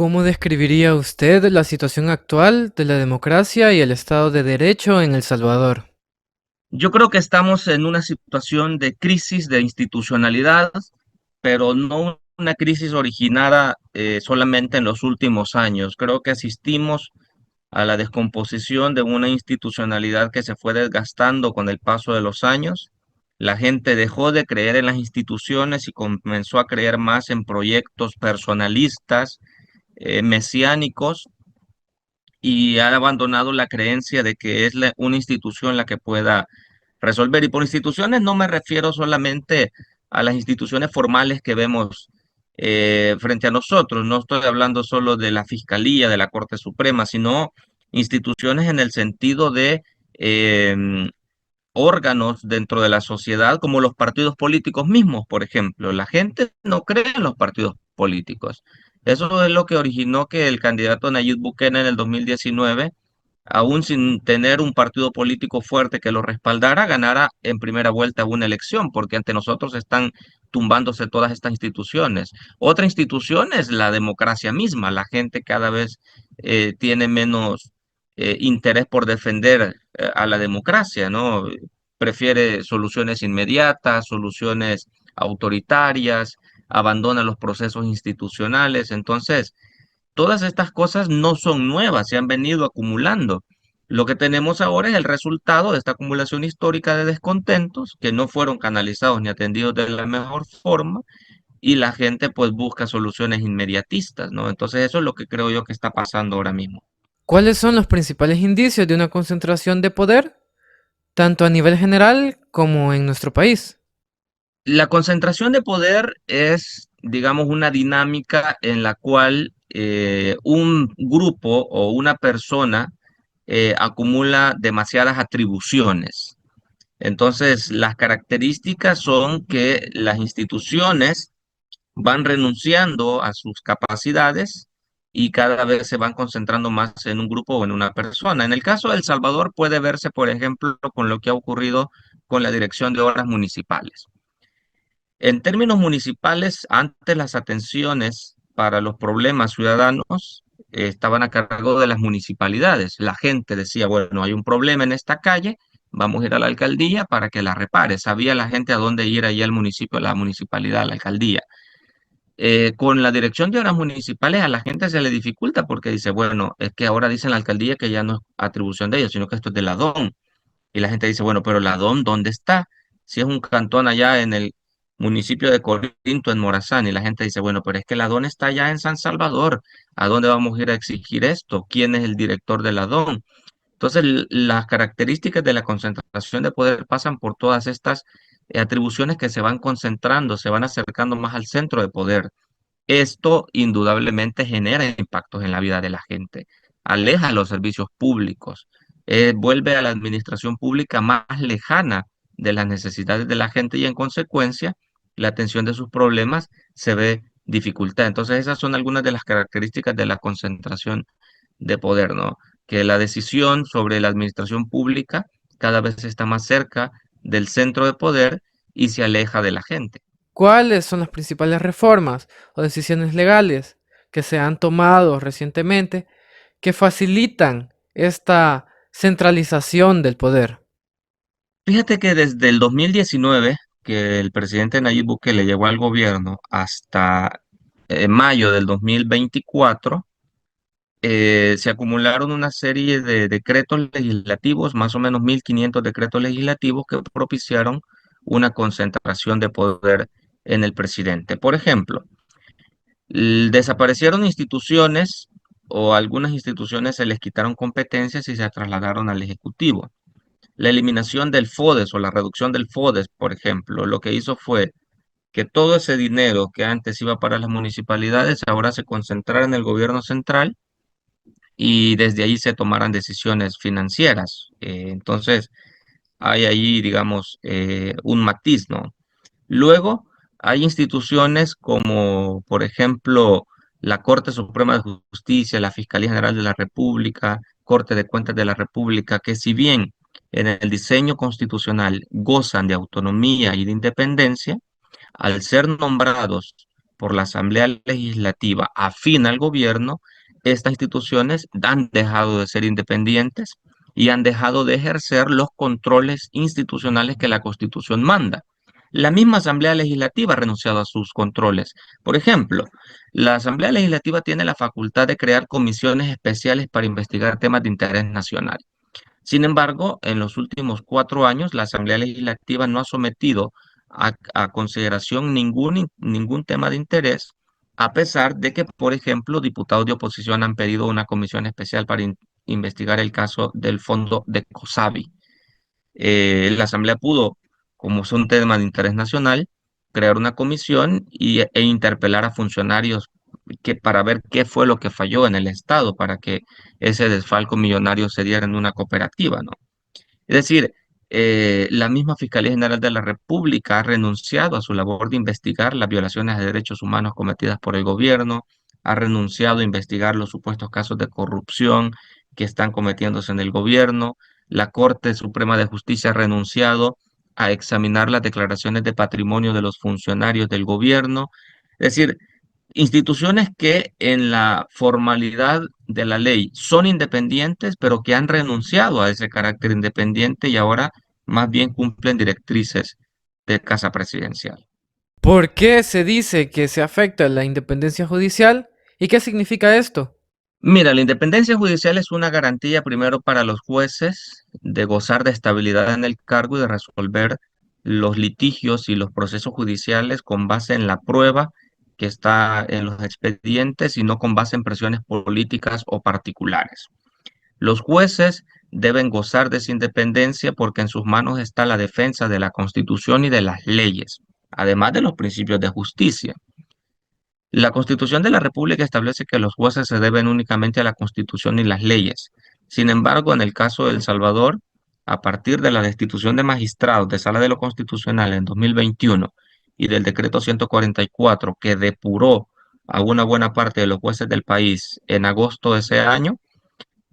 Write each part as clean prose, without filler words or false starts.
¿Cómo describiría usted la situación actual de la democracia y el Estado de Derecho en El Salvador? Yo creo que estamos en una situación de crisis de institucionalidad, pero no una crisis originada solamente en los últimos años. Creo que asistimos a la descomposición de una institucionalidad que se fue desgastando con el paso de los años. La gente dejó de creer en las instituciones y comenzó a creer más en proyectos personalistas, mesiánicos, y ha abandonado la creencia de que es una institución la que pueda resolver. Y por instituciones no me refiero solamente a las instituciones formales que vemos frente a nosotros. No estoy hablando solo de la Fiscalía, de la Corte Suprema, sino instituciones en el sentido de órganos dentro de la sociedad, como los partidos políticos mismos, por ejemplo. La gente no cree en los partidos políticos. Eso es lo que originó que el candidato Nayib Bukele en el 2019, aún sin tener un partido político fuerte que lo respaldara, ganara en primera vuelta una elección, porque ante nosotros están tumbándose todas estas instituciones. Otra institución es la democracia misma. La gente cada vez tiene menos interés por defender a la democracia, ¿no? Prefiere soluciones inmediatas, soluciones autoritarias, abandona los procesos institucionales. Entonces, todas estas cosas no son nuevas, se han venido acumulando. Lo que tenemos ahora es el resultado de esta acumulación histórica de descontentos que no fueron canalizados ni atendidos de la mejor forma, y la gente pues busca soluciones inmediatistas, ¿no? Entonces eso es lo que creo yo que está pasando ahora mismo. ¿Cuáles son los principales indicios de una concentración de poder, tanto a nivel general como en nuestro país? La concentración de poder es, digamos, una dinámica en la cual un grupo o una persona acumula demasiadas atribuciones. Entonces, las características son que las instituciones van renunciando a sus capacidades y cada vez se van concentrando más en un grupo o en una persona. En el caso de El Salvador puede verse, por ejemplo, con lo que ha ocurrido con la Dirección de Obras Municipales. En términos municipales, antes las atenciones para los problemas ciudadanos estaban a cargo de las municipalidades. La gente decía, bueno, hay un problema en esta calle, vamos a ir a la alcaldía para que la repare. Sabía la gente a dónde ir allá al municipio, a la municipalidad, a la alcaldía. Con la dirección de obras municipales a la gente se le dificulta porque dice, bueno, es que ahora dicen la alcaldía que ya no es atribución de ellos, sino que esto es de la DOM. Y la gente dice, bueno, pero la DOM, ¿dónde está? Si es un cantón allá en el municipio de Corinto, en Morazán, y la gente dice, bueno, pero es que la DOM está allá en San Salvador. ¿A dónde vamos a ir a exigir esto? ¿Quién es el director de la DOM? Entonces, las características de la concentración de poder pasan por todas estas atribuciones que se van concentrando, se van acercando más al centro de poder. Esto indudablemente genera impactos en la vida de la gente, aleja los servicios públicos, vuelve a la administración pública más lejana de las necesidades de la gente y en consecuencia la atención de sus problemas se ve dificultada. Entonces esas son algunas de las características de la concentración de poder, ¿no? Que la decisión sobre la administración pública cada vez está más cerca del centro de poder y se aleja de la gente. ¿Cuáles son las principales reformas o decisiones legales que se han tomado recientemente que facilitan esta centralización del poder? Fíjate que desde el 2019, que el presidente Nayib Bukele llegó al gobierno, hasta mayo del 2024, se acumularon una serie de decretos legislativos, más o menos 1.500 decretos legislativos que propiciaron una concentración de poder en el presidente. Por ejemplo, desaparecieron instituciones o algunas instituciones se les quitaron competencias y se trasladaron al Ejecutivo. La eliminación del FODES o la reducción del FODES, por ejemplo, lo que hizo fue que todo ese dinero que antes iba para las municipalidades ahora se concentrara en el gobierno central y desde ahí se tomaran decisiones financieras. Entonces, hay ahí, digamos, un matiz, ¿no? Luego, hay instituciones como, por ejemplo, la Corte Suprema de Justicia, la Fiscalía General de la República, Corte de Cuentas de la República, que si bien en el diseño constitucional gozan de autonomía y de independencia, al ser nombrados por la Asamblea Legislativa afín al gobierno, estas instituciones han dejado de ser independientes y han dejado de ejercer los controles institucionales que la Constitución manda. La misma Asamblea Legislativa ha renunciado a sus controles. Por ejemplo, la Asamblea Legislativa tiene la facultad de crear comisiones especiales para investigar temas de interés nacional. Sin embargo, en los últimos 4 años, la Asamblea Legislativa no ha sometido a consideración ningún tema de interés, a pesar de que, por ejemplo, diputados de oposición han pedido una comisión especial para investigar el caso del fondo de COSABI. La Asamblea pudo, como es un tema de interés nacional, crear una comisión e interpelar a funcionarios para ver qué fue lo que falló en el Estado para que ese desfalco millonario se diera en una cooperativa, ¿no? Es decir, la misma Fiscalía General de la República ha renunciado a su labor de investigar las violaciones de derechos humanos cometidas por el gobierno, ha renunciado a investigar los supuestos casos de corrupción que están cometiéndose en el gobierno. La Corte Suprema de Justicia ha renunciado a examinar las declaraciones de patrimonio de los funcionarios del gobierno. Es decir, instituciones que en la formalidad de la ley son independientes, pero que han renunciado a ese carácter independiente y ahora más bien cumplen directrices de Casa Presidencial. ¿Por qué se dice que se afecta la independencia judicial? ¿Y qué significa esto? Mira, la independencia judicial es una garantía primero para los jueces de gozar de estabilidad en el cargo y de resolver los litigios y los procesos judiciales con base en la prueba que está en los expedientes y no con base en presiones políticas o particulares. Los jueces deben gozar de esa independencia porque en sus manos está la defensa de la Constitución y de las leyes, además de los principios de justicia. La Constitución de la República establece que los jueces se deben únicamente a la Constitución y las leyes. Sin embargo, en el caso de El Salvador, a partir de la destitución de magistrados de Sala de lo Constitucional en 2021 y del decreto 144 que depuró a una buena parte de los jueces del país en agosto de ese año,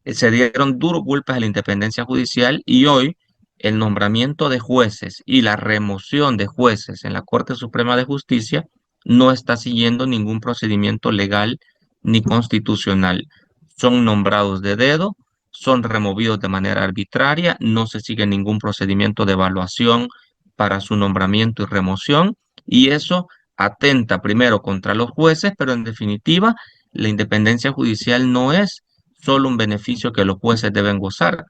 se dieron duros golpes a la independencia judicial y hoy el nombramiento de jueces y la remoción de jueces en la Corte Suprema de Justicia no está siguiendo ningún procedimiento legal ni constitucional. Son nombrados de dedo, son removidos de manera arbitraria, no se sigue ningún procedimiento de evaluación para su nombramiento y remoción y eso atenta primero contra los jueces, pero en definitiva la independencia judicial no es solo un beneficio que los jueces deben gozar,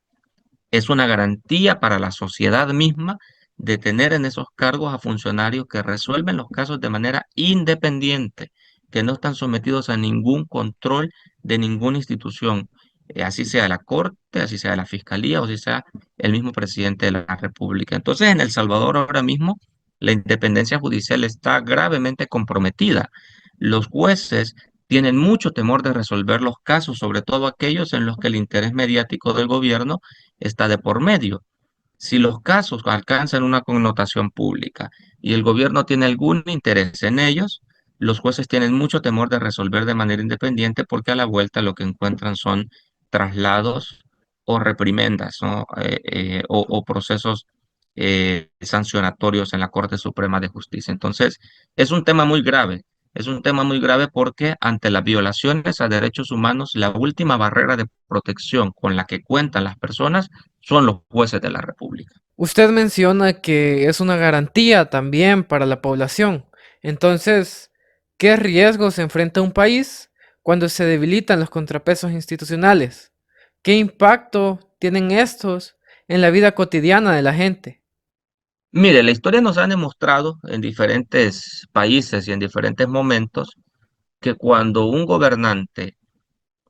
es una garantía para la sociedad misma de tener en esos cargos a funcionarios que resuelven los casos de manera independiente, que no están sometidos a ningún control de ninguna institución, así sea la Corte, así sea la Fiscalía o así sea el mismo presidente de la República. Entonces, en El Salvador ahora mismo la independencia judicial está gravemente comprometida. Los jueces tienen mucho temor de resolver los casos, sobre todo aquellos en los que el interés mediático del gobierno está de por medio. Si los casos alcanzan una connotación pública y el gobierno tiene algún interés en ellos, los jueces tienen mucho temor de resolver de manera independiente porque a la vuelta lo que encuentran son traslados o reprimendas, ¿no? O procesos sancionatorios en la Corte Suprema de Justicia. Entonces, es un tema muy grave. Es un tema muy grave porque ante las violaciones a derechos humanos, la última barrera de protección con la que cuentan las personas son los jueces de la República. Usted menciona que es una garantía también para la población. Entonces, ¿qué riesgos enfrenta un país cuando se debilitan los contrapesos institucionales? ¿Qué impacto tienen estos en la vida cotidiana de la gente? Mire, la historia nos ha demostrado en diferentes países y en diferentes momentos que cuando un gobernante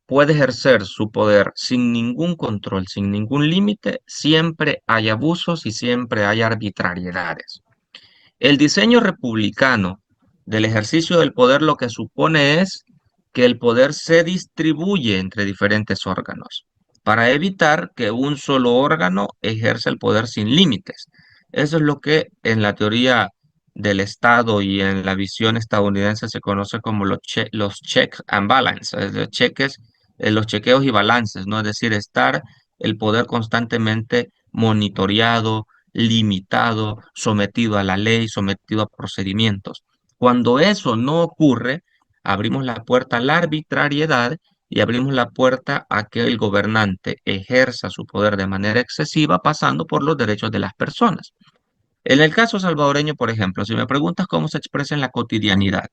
puede ejercer su poder sin ningún control, sin ningún límite, siempre hay abusos y siempre hay arbitrariedades. El diseño republicano del ejercicio del poder lo que supone es que el poder se distribuye entre diferentes órganos para evitar que un solo órgano ejerza el poder sin límites. Eso es lo que en la teoría del Estado y en la visión estadounidense se conoce como los checks and balances, los chequeos y balances, ¿no? Es decir, estar el poder constantemente monitoreado, limitado, sometido a la ley, sometido a procedimientos. Cuando eso no ocurre, abrimos la puerta a la arbitrariedad y abrimos la puerta a que el gobernante ejerza su poder de manera excesiva, pasando por los derechos de las personas. En el caso salvadoreño, por ejemplo, si me preguntas cómo se expresa en la cotidianidad,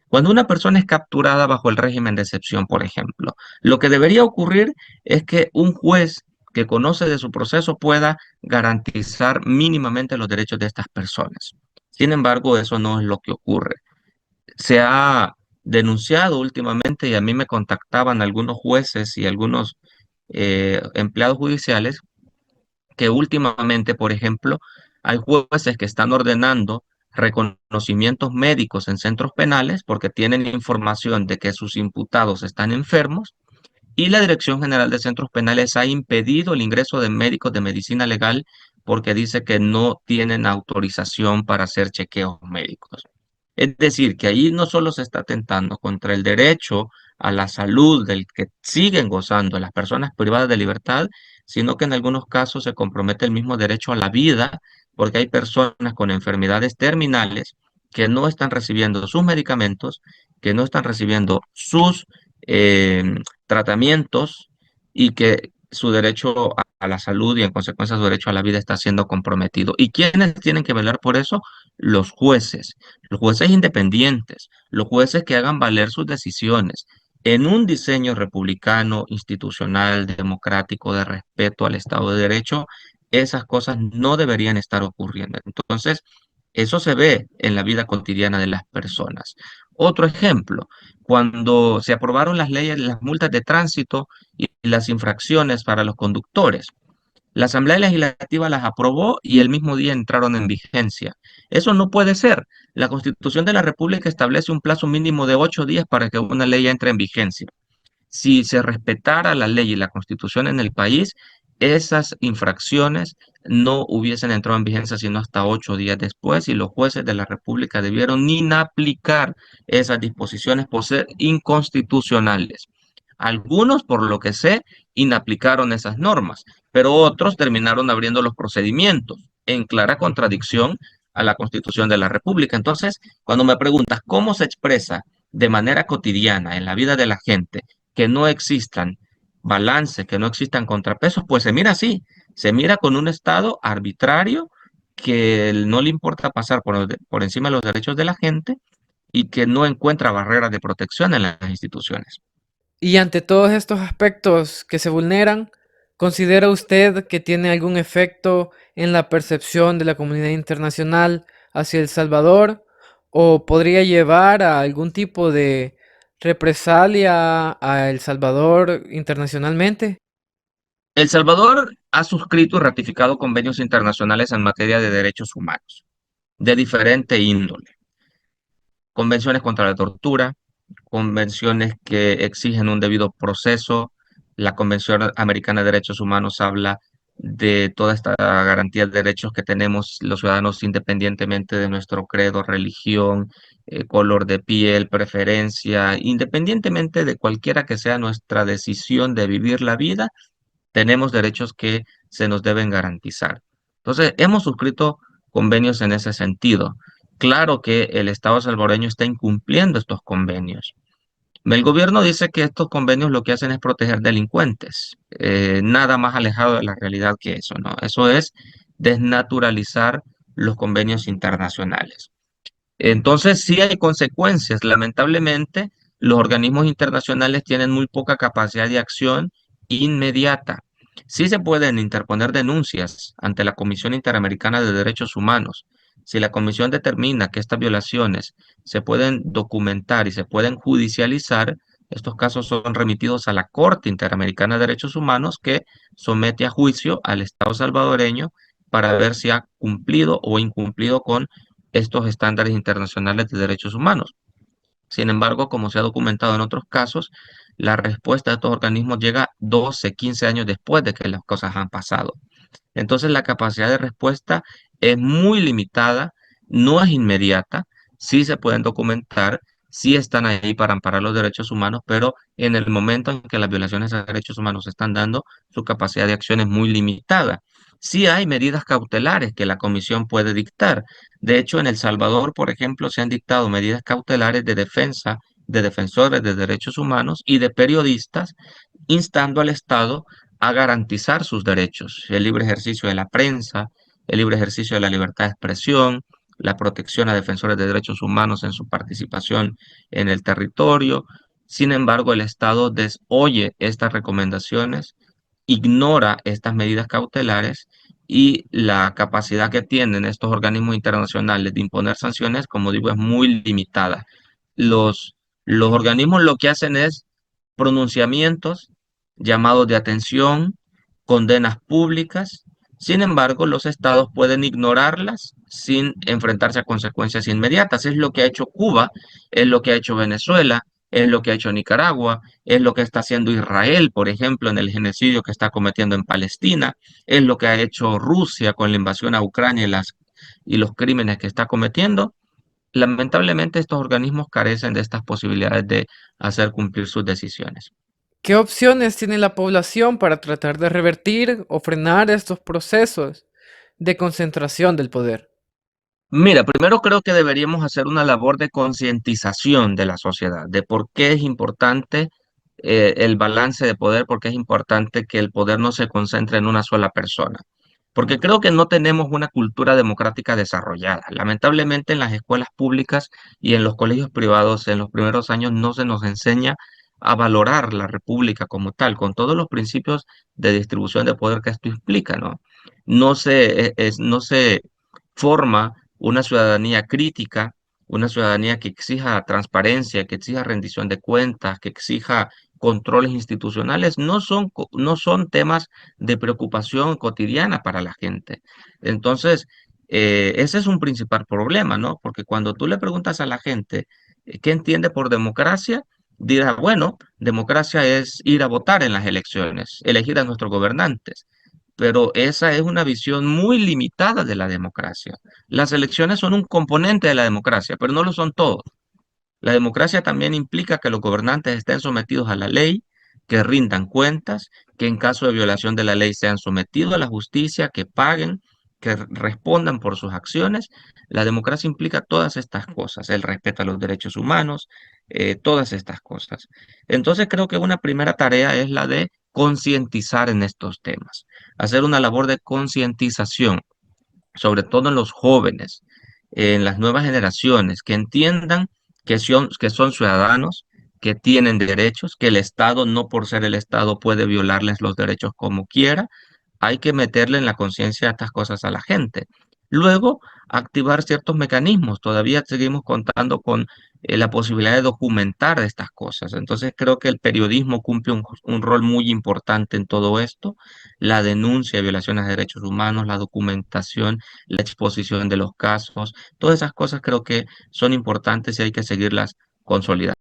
cuando una persona es capturada bajo el régimen de excepción, por ejemplo, lo que debería ocurrir es que un juez que conoce de su proceso pueda garantizar mínimamente los derechos de estas personas. Sin embargo, eso no es lo que ocurre. Se ha denunciado últimamente y a mí me contactaban algunos jueces y algunos empleados judiciales que últimamente, por ejemplo, hay jueces que están ordenando reconocimientos médicos en centros penales porque tienen información de que sus imputados están enfermos y la Dirección General de Centros Penales ha impedido el ingreso de médicos de medicina legal porque dice que no tienen autorización para hacer chequeos médicos. Es decir, que ahí no solo se está atentando contra el derecho a la salud del que siguen gozando las personas privadas de libertad, sino que en algunos casos se compromete el mismo derecho a la vida, porque hay personas con enfermedades terminales que no están recibiendo sus medicamentos, que no están recibiendo sus eh, tratamientos y que su derecho a la salud y en consecuencia su derecho a la vida está siendo comprometido. ¿Y quiénes tienen que velar por eso? Los jueces independientes, los jueces que hagan valer sus decisiones en un diseño republicano, institucional, democrático, de respeto al Estado de Derecho. Esas cosas no deberían estar ocurriendo. Entonces, eso se ve en la vida cotidiana de las personas. Otro ejemplo, cuando se aprobaron las leyes, las multas de tránsito y las infracciones para los conductores. La Asamblea Legislativa las aprobó y el mismo día entraron en vigencia. Eso no puede ser. La Constitución de la República establece un plazo mínimo de 8 días para que una ley entre en vigencia. Si se respetara la ley y la Constitución en el país, esas infracciones no hubiesen entrado en vigencia sino hasta 8 días después y los jueces de la República debieron inaplicar esas disposiciones por ser inconstitucionales. Algunos, por lo que sé, inaplicaron esas normas, pero otros terminaron abriendo los procedimientos en clara contradicción a la Constitución de la República. Entonces, cuando me preguntas cómo se expresa de manera cotidiana en la vida de la gente que no existan balances, que no existan contrapesos, pues se mira así, se mira con un Estado arbitrario que no le importa pasar por encima de los derechos de la gente y que no encuentra barreras de protección en las instituciones. Y ante todos estos aspectos que se vulneran, ¿considera usted que tiene algún efecto en la percepción de la comunidad internacional hacia El Salvador o podría llevar a algún tipo de represalia a El Salvador internacionalmente? El Salvador ha suscrito y ratificado convenios internacionales en materia de derechos humanos, de diferente índole. Convenciones contra la tortura, convenciones que exigen un debido proceso. La Convención Americana de Derechos Humanos habla de toda esta garantía de derechos que tenemos los ciudadanos independientemente de nuestro credo, religión, color de piel, preferencia, independientemente de cualquiera que sea nuestra decisión de vivir la vida, tenemos derechos que se nos deben garantizar. Entonces, hemos suscrito convenios en ese sentido. Claro que el Estado salvadoreño está incumpliendo estos convenios. El gobierno dice que estos convenios lo que hacen es proteger delincuentes. Nada más alejado de la realidad que eso, ¿no? Eso es desnaturalizar los convenios internacionales. Entonces, sí hay consecuencias. Lamentablemente, los organismos internacionales tienen muy poca capacidad de acción inmediata. Sí se pueden interponer denuncias ante la Comisión Interamericana de Derechos Humanos. Si la Comisión determina que estas violaciones se pueden documentar y se pueden judicializar, estos casos son remitidos a la Corte Interamericana de Derechos Humanos que somete a juicio al Estado salvadoreño para ver si ha cumplido o incumplido con estos estándares internacionales de derechos humanos. Sin embargo, como se ha documentado en otros casos, la respuesta de estos organismos llega 12, 15 años después de que las cosas han pasado. Entonces, la capacidad de respuesta es muy limitada, no es inmediata, sí se pueden documentar, sí están ahí para amparar los derechos humanos, pero en el momento en que las violaciones a derechos humanos se están dando, su capacidad de acción es muy limitada. Sí hay medidas cautelares que la comisión puede dictar. De hecho, en El Salvador, por ejemplo, se han dictado medidas cautelares de defensa de defensores de derechos humanos y de periodistas, instando al Estado a garantizar sus derechos, el libre ejercicio de la prensa, el libre ejercicio de la libertad de expresión, la protección a defensores de derechos humanos en su participación en el territorio. Sin embargo, el Estado desoye estas recomendaciones, ignora estas medidas cautelares y la capacidad que tienen estos organismos internacionales de imponer sanciones, como digo, es muy limitada. Los, los organismos lo que hacen es pronunciamientos, llamados de atención, condenas públicas. Sin embargo, los estados pueden ignorarlas sin enfrentarse a consecuencias inmediatas. Es lo que ha hecho Cuba, es lo que ha hecho Venezuela, es lo que ha hecho Nicaragua, es lo que está haciendo Israel, por ejemplo, en el genocidio que está cometiendo en Palestina, es lo que ha hecho Rusia con la invasión a Ucrania y los crímenes que está cometiendo. Lamentablemente, estos organismos carecen de estas posibilidades de hacer cumplir sus decisiones. ¿Qué opciones tiene la población para tratar de revertir o frenar estos procesos de concentración del poder? Mira, primero creo que deberíamos hacer una labor de concientización de la sociedad, de por qué es importante el balance de poder, por qué es importante que el poder no se concentre en una sola persona. Porque creo que no tenemos una cultura democrática desarrollada. Lamentablemente en las escuelas públicas y en los colegios privados en los primeros años no se nos enseña a valorar la república como tal, con todos los principios de distribución de poder que esto implica, ¿no? No se forma una ciudadanía crítica, una ciudadanía que exija transparencia, que exija rendición de cuentas, que exija controles institucionales, no son temas de preocupación cotidiana para la gente. Entonces, ese es un principal problema, ¿no? Porque cuando tú le preguntas a la gente qué entiende por democracia, dirá, bueno, democracia es ir a votar en las elecciones, elegir a nuestros gobernantes. Pero esa es una visión muy limitada de la democracia. Las elecciones son un componente de la democracia, pero no lo son todos. La democracia también implica que los gobernantes estén sometidos a la ley, que rindan cuentas, que en caso de violación de la ley sean sometidos a la justicia, que paguen, que respondan por sus acciones. La democracia implica todas estas cosas, el respeto a los derechos humanos, todas estas cosas. Entonces creo que una primera tarea es la de concientizar en estos temas, hacer una labor de concientización, sobre todo en los jóvenes, en las nuevas generaciones, que entiendan que son ciudadanos, que tienen derechos, que el Estado, no por ser el Estado, puede violarles los derechos como quiera. Hay que meterle en la conciencia estas cosas a la gente. Luego, activar ciertos mecanismos. Todavía seguimos contando con la posibilidad de documentar estas cosas. Entonces, creo que el periodismo cumple un rol muy importante en todo esto. La denuncia de violaciones de derechos humanos, la documentación, la exposición de los casos, todas esas cosas creo que son importantes y hay que seguirlas consolidando.